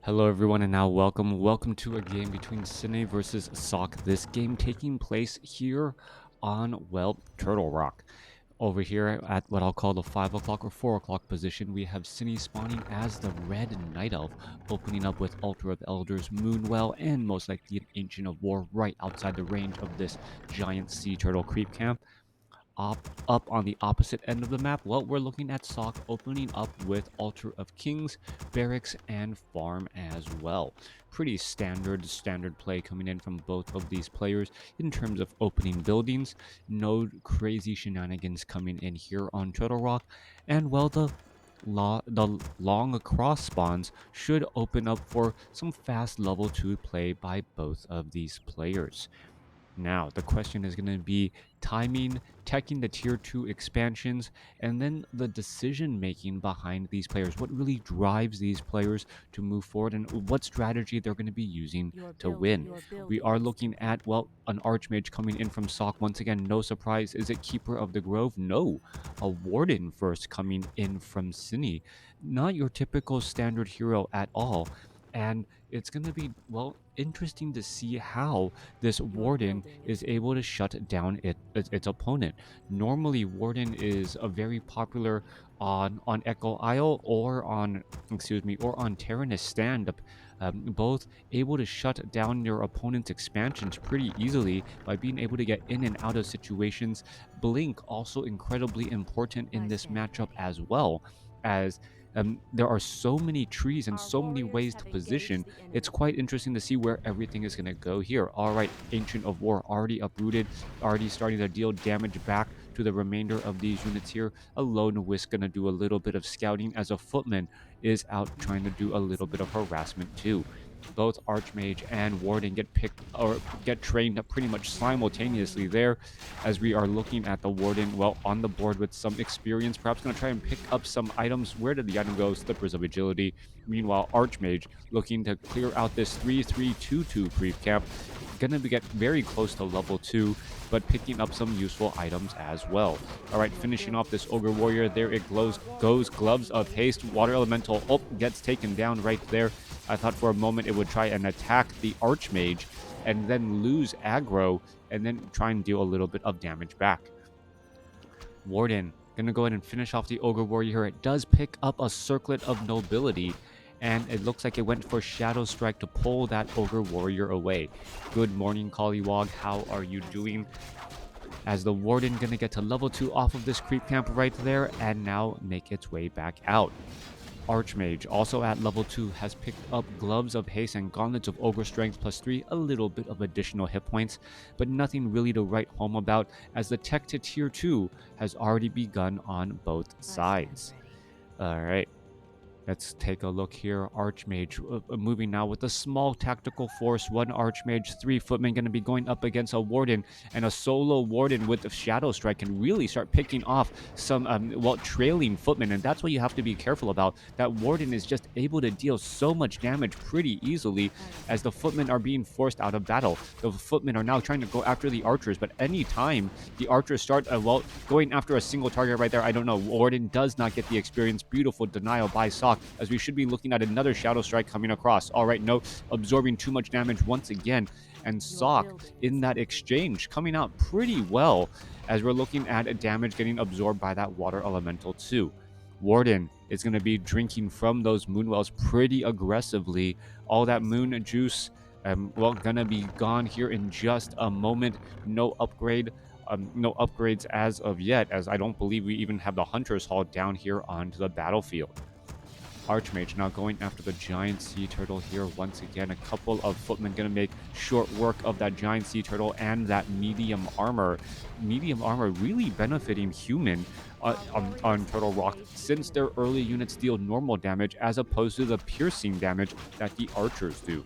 Hello everyone and now welcome to a game between Sini versus Sock. This game taking place here on, Turtle Rock. Over here at what I'll call the 5 o'clock or 4 o'clock position, we have Sini spawning as the Red Night Elf, opening up with Altar of Elders, Moonwell, and most likely an Ancient of War right outside the range of this giant sea turtle creep camp. Up on the opposite end of the map, we're looking at Sock opening up with Altar of Kings, Barracks, and Farm as well. Pretty standard play coming in from both of these players in terms of opening buildings. No crazy shenanigans coming in here on Turtle Rock, and the long cross spawns should open up for some fast level 2 play by both of these players. Now, the question is going to be timing, teching the tier 2 expansions, and then the decision making behind these players. What really drives these players to move forward, and what strategy they're going to be using to win. We are looking at, an Archmage coming in from Sock. Once again, no surprise. Is it Keeper of the Grove? No. A Warden first coming in from Sini. Not your typical standard hero at all. And it's going to be, interesting to see how this Warden is able to shut down its opponent. Normally, Warden is a very popular on Echo Isle or on Tyrannus Stand, both able to shut down your opponent's expansions pretty easily by being able to get in and out of situations. Blink also incredibly important in this matchup as well, as there are so many trees and so many ways to position. It's quite interesting to see where everything is going to go here. All right, Ancient of War already uprooted, already starting to deal damage back to the remainder of these units here. A Lone Wisp going to do a little bit of scouting as a Footman is out trying to do a little bit of harassment too. Both Archmage and Warden get picked or get trained pretty much simultaneously there, as we are looking at the Warden, on the board with some experience, perhaps going to try and pick up some items. Where did the item go? Slippers of Agility. Meanwhile, Archmage looking to clear out this 3-3-2-2 creep camp. Gonna get very close to level 2, but picking up some useful items as well. All right, finishing off this Ogre Warrior. There it goes. Gloves of Haste. Water Elemental gets taken down right there. I thought for a moment it would try and attack the Archmage and then lose aggro and then try and deal a little bit of damage back. Warden gonna go ahead and finish off the Ogre Warrior. It does pick up a Circlet of Nobility, and it looks like it went for Shadow Strike to pull that Ogre Warrior away. Good morning, Collywog. How are you doing? As the Warden gonna get to level 2 off of this creep camp right there and now make its way back out. Archmage, also at level 2, has picked up Gloves of Haste and Gauntlets of Ogre Strength +3, a little bit of additional hit points, but nothing really to write home about, as the tech to tier 2 has already begun on both sides. Alright, let's take a look here. Archmage moving now with a small tactical force. One Archmage, 3 Footmen going to be going up against a Warden, and a solo Warden with a Shadow Strike can really start picking off some, trailing Footmen, and that's what you have to be careful about. That Warden is just able to deal so much damage pretty easily, as the Footmen are being forced out of battle. The Footmen are now trying to go after the Archers, but anytime the Archers start, going after a single target right there, I don't know. Warden does not get the experience. Beautiful denial by Sock, as we should be looking at another Shadow Strike coming across. All right, no, absorbing too much damage once again. And Sock, in that exchange, coming out pretty well, as we're looking at damage getting absorbed by that Water Elemental too. Warden is going to be drinking from those Moonwells pretty aggressively. All that Moon Juice, gonna be gone here in just a moment. No upgrades as of yet, as I don't believe we even have the Hunter's Hall down here onto the battlefield. Archmage now going after the giant sea turtle here once again. A couple of Footmen going to make short work of that giant sea turtle and that medium armor. Medium armor really benefiting human on Turtle Rock, since their early units deal normal damage as opposed to the piercing damage that the archers do.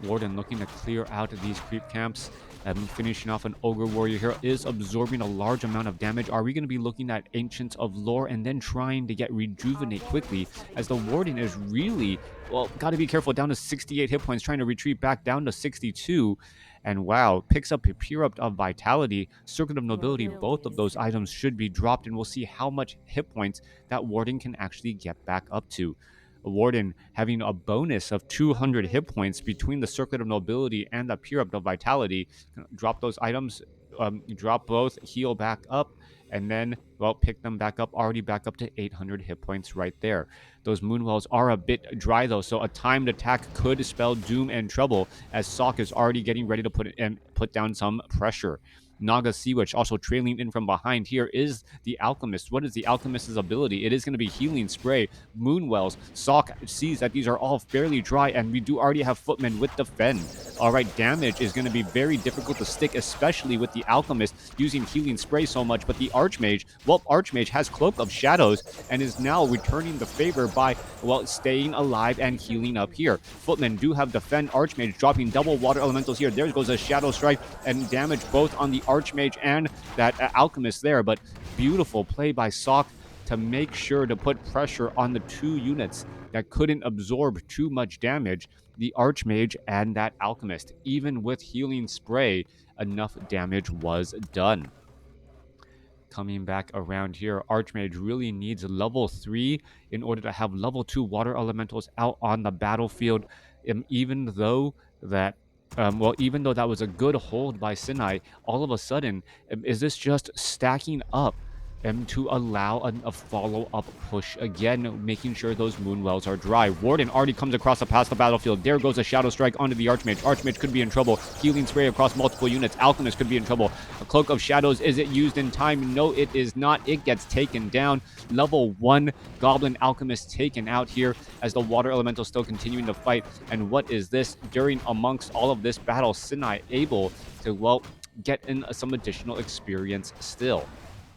Warden looking to clear out of these creep camps. Finishing off an Ogre Warrior here is absorbing a large amount of damage. Are we going to be looking at Ancients of Lore and then trying to get Rejuvenate quickly, as the Warden is really, got to be careful, down to 68 hit points, trying to retreat back down to 62. And wow, picks up a Pure of Vitality, Circuit of Nobility. Both of those items should be dropped, and we'll see how much hit points that Warden can actually get back up to. Warden having a bonus of 200 hit points between the Circlet of Nobility and the Pure of Vitality. Drop those items, drop both, heal back up, and then, well, pick them back up, already back up to 800 hit points right there. Those Moonwells are a bit dry, though, so a timed attack could spell doom and trouble, as Sok is already getting ready to put down some pressure. Naga Sea Witch also trailing in from behind. Here is the Alchemist. What is the Alchemist's ability? It is going to be Healing Spray, Moonwells. Sok sees that these are all fairly dry, and we do already have Footmen with Defend. All right, damage is going to be very difficult to stick, especially with the Alchemist using Healing Spray so much. But the Archmage, well, Archmage has Cloak of Shadows and is now returning the favor by, well, staying alive and healing up here. Footmen do have Defend. Archmage dropping double Water Elementals here. There goes a Shadow Strike and damage both on the Archmage and that Alchemist there. But beautiful play by Sok to make sure to put pressure on the two units that couldn't absorb too much damage, the Archmage and that Alchemist. Even with Healing Spray, enough damage was done. Coming back around here, Archmage really needs level 3 in order to have level 2 water elementals out on the battlefield. Even though that even though that was a good hold by Sini, all of a sudden, is this just stacking up to allow a follow-up push again, making sure those Moonwells are dry. Warden already comes across past the battlefield. There goes a Shadow Strike onto the Archmage. Archmage could be in trouble. Healing Spray across multiple units. Alchemist could be in trouble. A Cloak of Shadows, is it used in time? No, it is not. It gets taken down. Level 1 Goblin Alchemist taken out here as the Water Elemental still continuing to fight. And what is this? During amongst all of this battle, Sini able to, well, get in some additional experience still.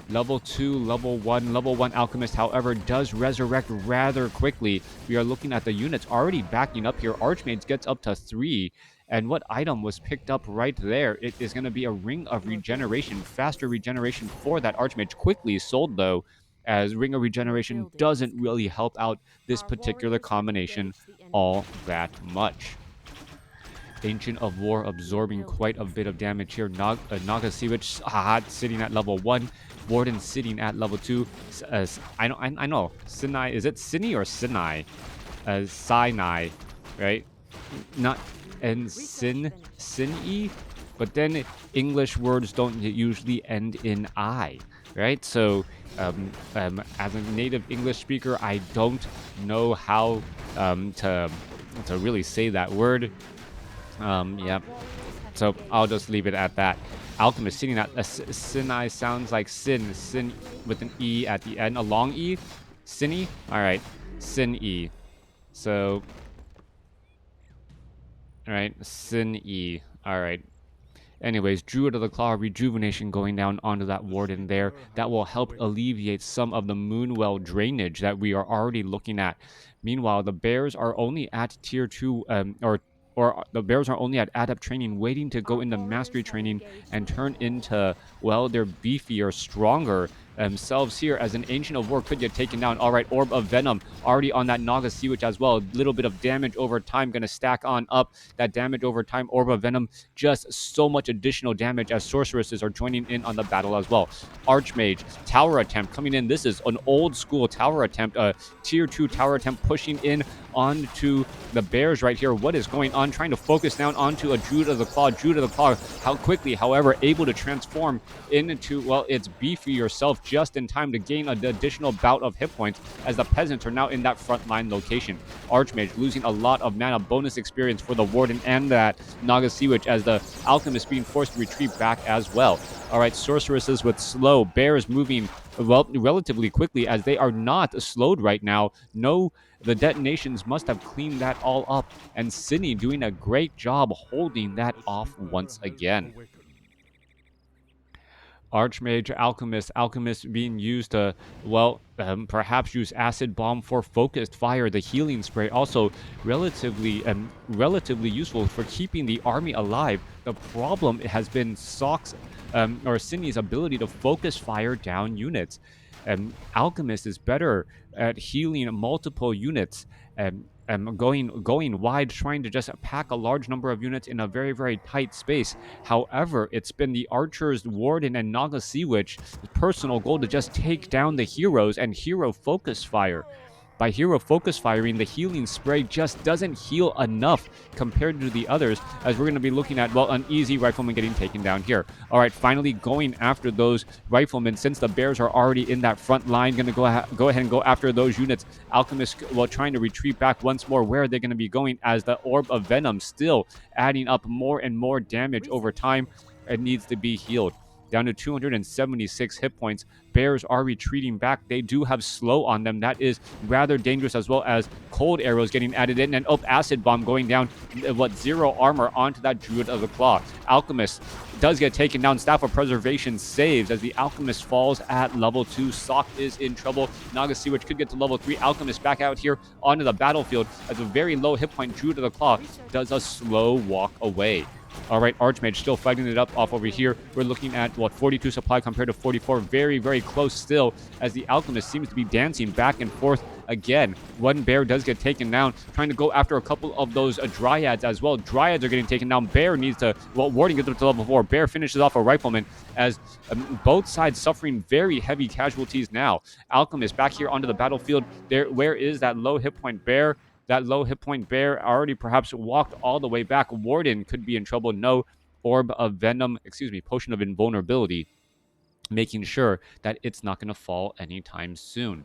Level 2, level 1 Alchemist, however, does resurrect rather quickly. We are looking at the units already backing up here. Archmage gets up to 3. And what item was picked up right there? It is going to be a Ring of Regeneration, faster regeneration for that Archmage. Quickly sold, though, as Ring of Regeneration doesn't really help out this particular combination all that much. Ancient of War absorbing quite a bit of damage here. Naga Sea Witch sitting at level 1. Warden sitting at level 2. I know. Sini, is it Sini or Sinai? Sinai, right? Not and Sin-E, but then English words don't usually end in I, right? So as a native English speaker, I don't know how to really say that word. Yeah. So I'll just leave it at that. Alchemist sitting at Sinai sounds like sin with an E at the end, a long E. Sini. All right, Sin-E. So, all right, Sin-E. All right. Anyways, Druid of the Claw rejuvenation going down onto that Warden there. That will help alleviate some of the Moonwell drainage that we are already looking at. Meanwhile, the Bears are only at tier 2, or the Bears are only at Adept training, waiting to go into Mastery training and turn into, well, their beefier, stronger themselves here, as an Ancient of War could get taken down. All right, Orb of Venom already on that Naga Sea Witch as well. A little bit of damage over time going to stack on up. That damage over time, Orb of Venom, just so much additional damage as Sorceresses are joining in on the battle as well. Archmage, Tower Attempt coming in. This is an old school Tower Attempt, tier 2 Tower Attempt pushing in onto the Bears right here. What is going on? Trying to focus down onto a Druid of the Claw. Druid of the Claw, how quickly, however, able to transform into, well, its beefy yourself just in time to gain an additional bout of hit points, as the Peasants are now in that front line location. Archmage losing a lot of mana, bonus experience for the Warden and that Naga Sea Witch, as the Alchemist being forced to retreat back as well. All right, Sorceresses with slow. Bears moving, well, relatively quickly, as they are not slowed right now. No, the detonations must have cleaned that all up, and Sini doing a great job holding that off once again. Archmage, Alchemist being used to, well, perhaps use Acid Bomb for focused fire. The Healing Spray also relatively useful for keeping the army alive. The problem has been Sok's or Sini's ability to focus fire down units. Alchemist is better at healing multiple units. Going wide, trying to just pack a large number of units in a very, very tight space. However, it's been the Archer's, Warden, and Naga Sea Witch's personal goal to just take down the heroes and hero focus fire. by Hero focus firing, the healing spray just doesn't heal enough compared to the others, as we're going to be looking at, well, an easy rifleman getting taken down here. All right, finally going after those riflemen, since the bears are already in that front line, going to go ahead and go after those units. Alchemist, well, trying to retreat back once more. Where are they going to be going, as the Orb of Venom still adding up more and more damage over time? It needs to be healed. Down to 276 hit points. Bears are retreating back. They do have slow on them. That is rather dangerous, as well as cold arrows getting added in. And acid bomb going down. What, 0 armor onto that Druid of the Claw. Alchemist does get taken down. Staff of Preservation saves as the Alchemist falls at level 2. Sock is in trouble. Naga Sea Witch could get to level 3. Alchemist back out here onto the battlefield as a very low hit point Druid of the Claw does a slow walk away. All right, Archmage still fighting it up off over here. We're looking at, what, 42 supply compared to 44. Very, very close still, as the Alchemist seems to be dancing back and forth again. One bear does get taken down, trying to go after a couple of those Dryads as well. Dryads are getting taken down. Bear needs to, well, Warden gets up to level 4. Bear finishes off a Rifleman, as both sides suffering very heavy casualties now. Alchemist back here onto the battlefield. Where is that low hit point Bear? That low hit point Bear already perhaps walked all the way back. Warden could be in trouble. No, Orb of Venom, Potion of Invulnerability, making sure that it's not going to fall anytime soon.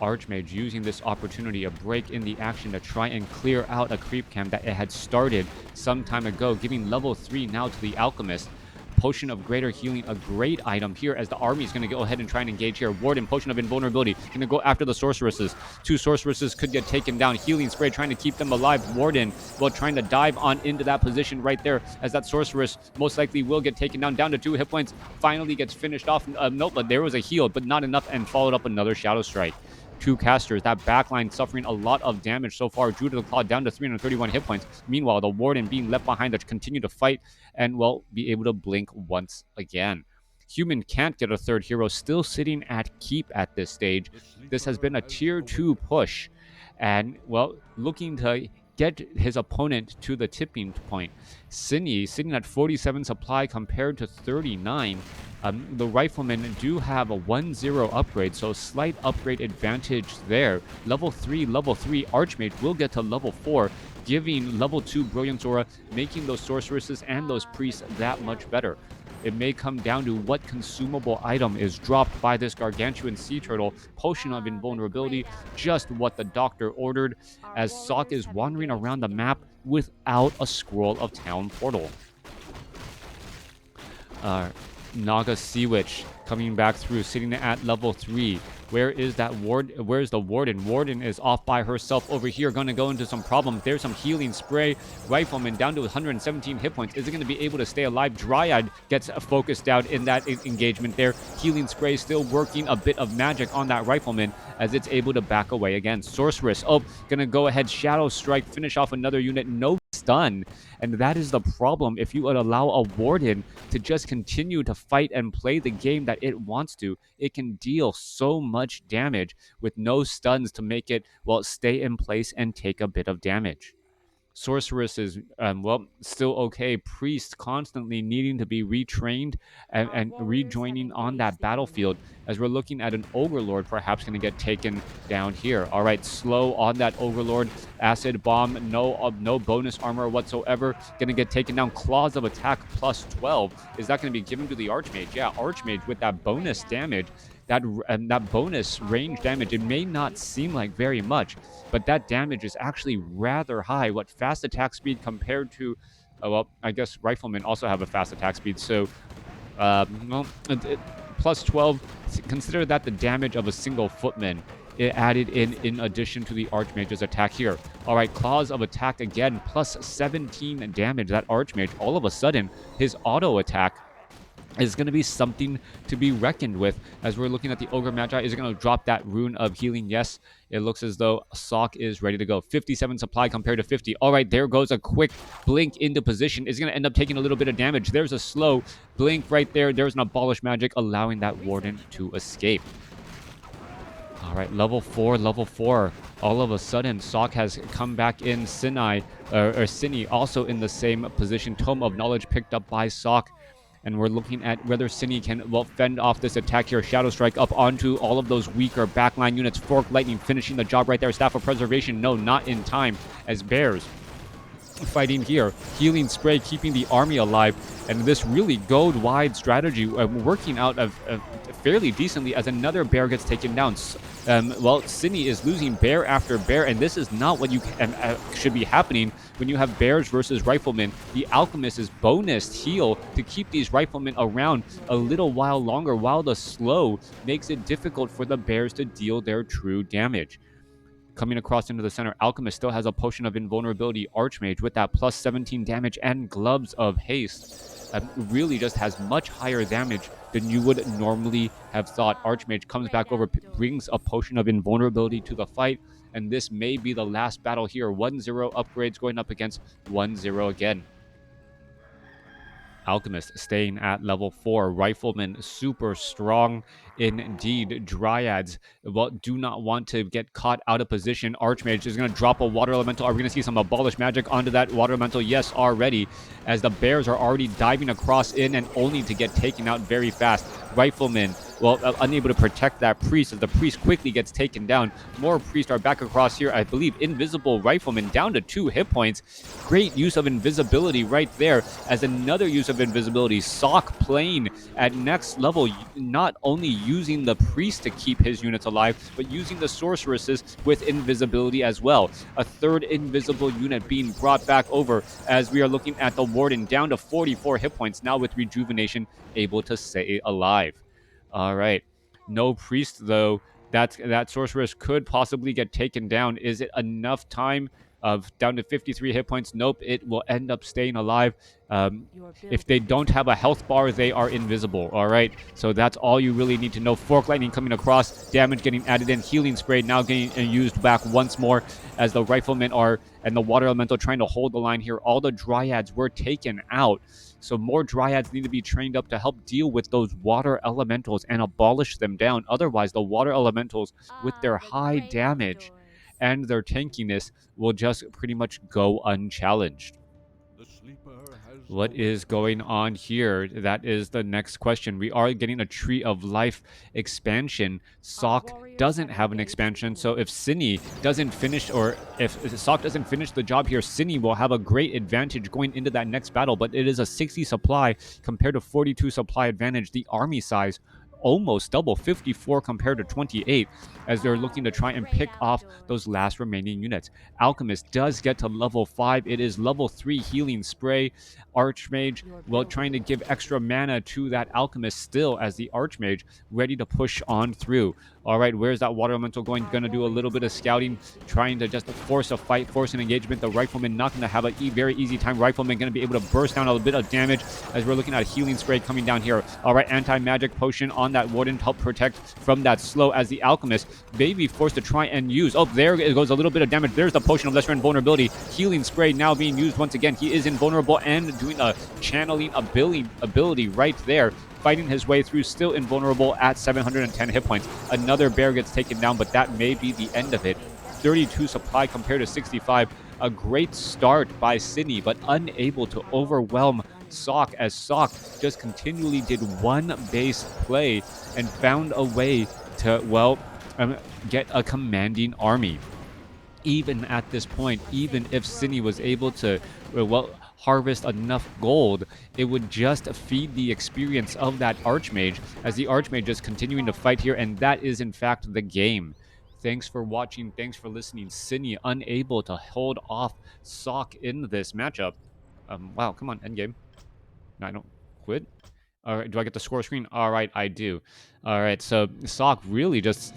Archmage using this opportunity, a break in the action, to try and clear out a creep camp that it had started some time ago, giving level 3 now to the Alchemist. Potion of Greater Healing, a great item here, as the army is going to go ahead and try and engage here. Warden, Potion of Invulnerability, going to go after the Sorceresses. 2 Sorceresses could get taken down. Healing Spray trying to keep them alive. Warden, well, trying to dive on into that position right there, as that Sorceress most likely will get taken down to 2 hit points. Finally gets finished off. Nope, but there was a heal, but not enough, and followed up another Shadow Strike. 2 casters. That backline suffering a lot of damage so far. Druid of the Claw down to 331 hit points. Meanwhile, the Warden being left behind to continue to fight and, well, be able to blink once again. Human can't get a third hero, still sitting at keep at this stage. This has been a tier 2 push, and, well, looking to get his opponent to the tipping point. Sini sitting at 47 supply compared to 39. The Riflemen do have a 1-0 upgrade, so slight upgrade advantage there. Level 3, Archmage will get to level 4, giving level 2 Brilliance Aura, making those Sorceresses and those Priests that much better. It may come down to what consumable item is dropped by this gargantuan sea turtle. Potion of Invulnerability, just what the doctor ordered, as Sock is wandering around the map without a Scroll of Town portal. Naga Sea Witch coming back through, sitting at level 3. Where is that Where's the Warden? Warden is off by herself over here. Going to go into some problems. There's some Healing Spray. Rifleman down to 117 hit points. Is it going to be able to stay alive? Dryad gets focused out in that engagement there. Healing Spray still working a bit of magic on that Rifleman, as it's able to back away again. Sorceress, going to go ahead, Shadow Strike, finish off another unit. No stun. And that is the problem. If you would allow a Warden to just continue to fight and play the game that it wants to, it can deal so much damage with no stuns to make it, well, stay in place and take a bit of damage. Sorceress is, well, still okay. Priest constantly needing to be retrained and rejoining on that battlefield, as we're looking at an Ogre perhaps going to get taken down here. All right, slow on that Ogre. Acid Bomb, no bonus armor whatsoever. Going to get taken down. Claws of Attack plus 12. Is that going to be given to the Archmage? Yeah, Archmage with that bonus damage. That bonus range damage, it may not seem like very much, but that damage is actually rather high. What, fast attack speed compared to, well, I guess Riflemen also have a fast attack speed, so, plus 12, consider that the damage of a single footman. It added in addition to the Archmage's attack here. All right, Claws of Attack again, plus 17 damage. That Archmage, all of a sudden, his auto attack is going to be something to be reckoned with, as we're looking at the Ogre Magi. Is it going to drop that Rune of Healing? Yes, it looks as though Sock is ready to go. 57 supply compared to 50. All right, there goes a quick blink into position. Is going to end up taking a little bit of damage. There's a slow blink right there. There's an Abolish Magic, allowing that Warden to escape. All right, level 4. All of a sudden, Sock has come back in. Sini also in the same position. Tome of Knowledge picked up by Sock. And we're looking at whether Sini can, well, fend off this attack here. Shadow Strike up onto all of those weaker backline units. Fork Lightning finishing the job right there. Staff of Preservation, no, not in time, as Bears fighting here. Healing Spray keeping the army alive, and this really gold wide strategy working out of fairly decently as another bear gets taken down. Well, Sydney is losing bear after bear, and this is not what you should be happening when you have bears versus riflemen. The alchemist is bonus heal to keep these riflemen around a little while longer, while the slow makes it difficult for the bears to deal their true damage. Coming across into the center, Alchemist still has a potion of invulnerability. Archmage with that plus 17 damage and gloves of haste really just has much higher damage than you would normally have thought. Archmage comes back over, brings a potion of invulnerability to the fight, and this may be the last battle here. 1-0 upgrades going up against 1-0 again. Alchemist staying at level 4. Riflemen super strong indeed. Dryads, well, do not want to get caught out of position. Archmage is going to drop a water elemental. Are we going to see some abolish magic onto that water elemental? Yes, already, as the bears are already diving across in and only to get taken out very fast. Riflemen, well, unable to protect that priest as the priest quickly gets taken down. More priests are back across here. I believe invisible rifleman down to 2 hit points. Great use of invisibility right there, as another use of invisibility. Sock playing at next level, not only using the priest to keep his units alive, but using the sorceresses with invisibility as well. A third invisible unit being brought back over, as we are looking at the warden down to 44 hit points now with rejuvenation, able to stay alive. All right. No priest, though. That sorceress could possibly get taken down. Is it enough time of down to 53 hit points? Nope. It will end up staying alive. If they don't have a health bar, they are invisible. All right. So that's all you really need to know. Fork Lightning coming across. Damage getting added in. Healing Spray now getting used back once more, as the riflemen are and the water elemental trying to hold the line here. All the dryads were taken out. So more dryads need to be trained up to help deal with those water elementals and abolish them down. Otherwise, the water elementals, with their high damage and their tankiness, will just pretty much go unchallenged. What is going on here? That is the next question. We are getting a Tree of Life expansion. Sock doesn't have an expansion, so if Sini doesn't finish, or if Sock doesn't finish the job here, Sini will have a great advantage going into that next battle, but it is a 60 supply compared to 42 supply advantage. The army size almost double, 54 compared to 28, as they're looking to try and pick off those last remaining units. Alchemist does get to level 5. It is level 3 healing spray. Archmage, well, trying to give extra mana to that Alchemist still, as the Archmage ready to push on through. All right, where's that water elemental going? Going to do a little bit of scouting, trying to just force a fight, force an engagement. The Rifleman not going to have a very easy time. Rifleman going to be able to burst down a bit of damage, as we're looking at a healing spray coming down here. All right, anti-magic potion on that Warden to help protect from that slow, as the Alchemist may be forced to try and use. Oh, there it goes, a little bit of damage. There's the potion of lesser invulnerability. Healing spray now being used once again. He is invulnerable and doing a channeling ability right there, fighting his way through, still invulnerable at 710 hit points. Another bear gets taken down, but that may be the end of it. 32 supply compared to 65. A great start by Sydney, but unable to overwhelm Sock, as Sock just continually did one base play and found a way to, well, get a commanding army. Even at this point, even if Sydney was able to, well, harvest enough gold, it would just feed the experience of that Archmage, as the Archmage is continuing to fight here, and that is in fact the game. Thanks for watching. Thanks for listening. Sydney unable to hold off Sock in this matchup. Wow, come on, endgame. No, I don't quit. All right, do I get the score screen? All right, I do. All right, so Sock really just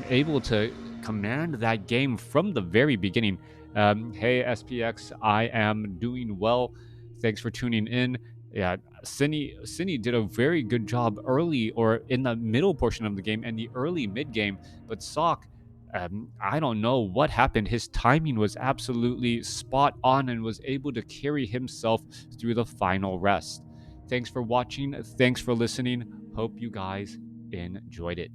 able to command that game from the very beginning. Hey, SPX, I am doing well. Thanks for tuning in. Yeah, Sini did a very good job early, or in the middle portion of the game and the early mid game, but Sock, I don't know what happened. His timing was absolutely spot on and was able to carry himself through the final rest. Thanks for watching. Thanks for listening. Hope you guys enjoyed it.